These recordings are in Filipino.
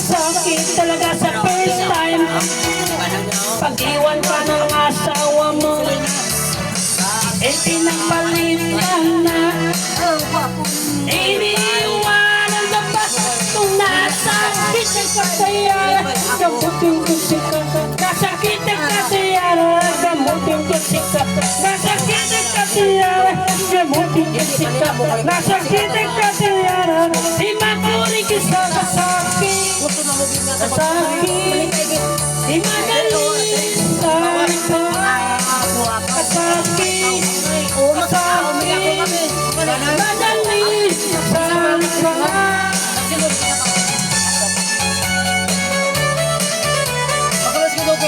Masakit talaga sa first time pag-iwan ka ng asawa mo. Pinagpalit ka na, iniiwanan ka ba kung nasakit ka kaya gamutin ko si ka. Nasakit ka siya, gamutin ko si ka. Nasakit ka siya, gamutin ko si ka. Nasakit ka siya, di makuri ka sa kasakit. Kasakit, di magaling sa ito. Kasakit, kasakit, magaling sa ito.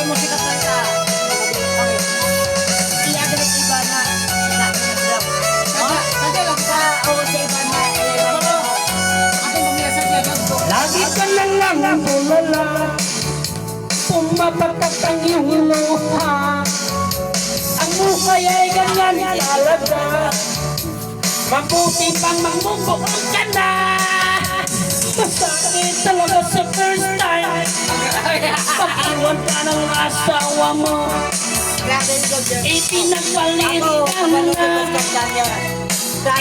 Musika kita. Iya ada iba na. Sabi lang sa sa iba na. Ako mamiyasa niya ganito. Lagi ka na lang tulala, pumapatak ang iyong luha. Ang buhay ay ganyan talaga, mabuti pang mamumukong ka na. Masakit talaga sa first time pag-iwan ka ng asawa mo. Ipinagpalit ka na,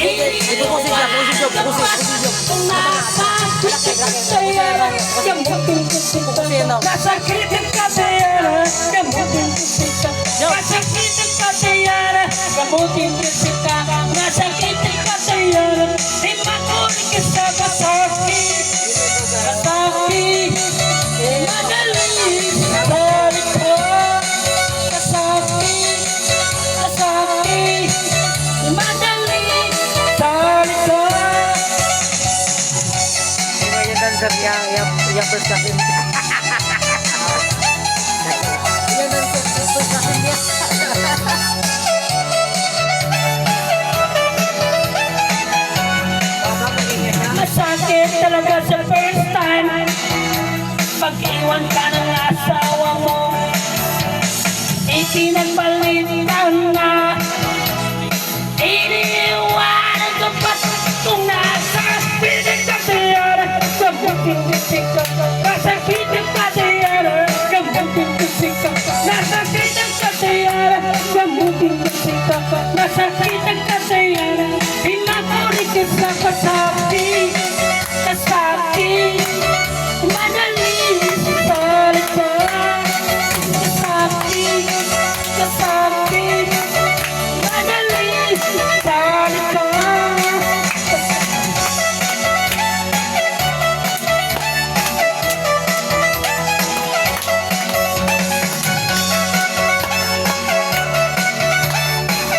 iniiwanan ka pa kung nasakit ka sa'yo. Gamutin ko si ka. Nasakit ka sa'yo, gamutin ko si ka. Nasakit ka sa'yo, gamutin ko si ka. Nasakit ka sa'yo, di makuri ka sa kasakit. Kasakit, magaling sa likod. Kasakit, kasakit, magaling sa likod. Yung dancer yang first cousin. Yung dancer first cousin dia. Masakit talaga sa first time pag-iwan ka ng asawa mo. Ipinagpalit ka na, iniiwanan ka pa kung nasakit ka siya. Gamutin ko si ka. Nasakit ka siya, gamutin ko si ka. Nasakit ka siya, gamutin ko si ka. Nasakit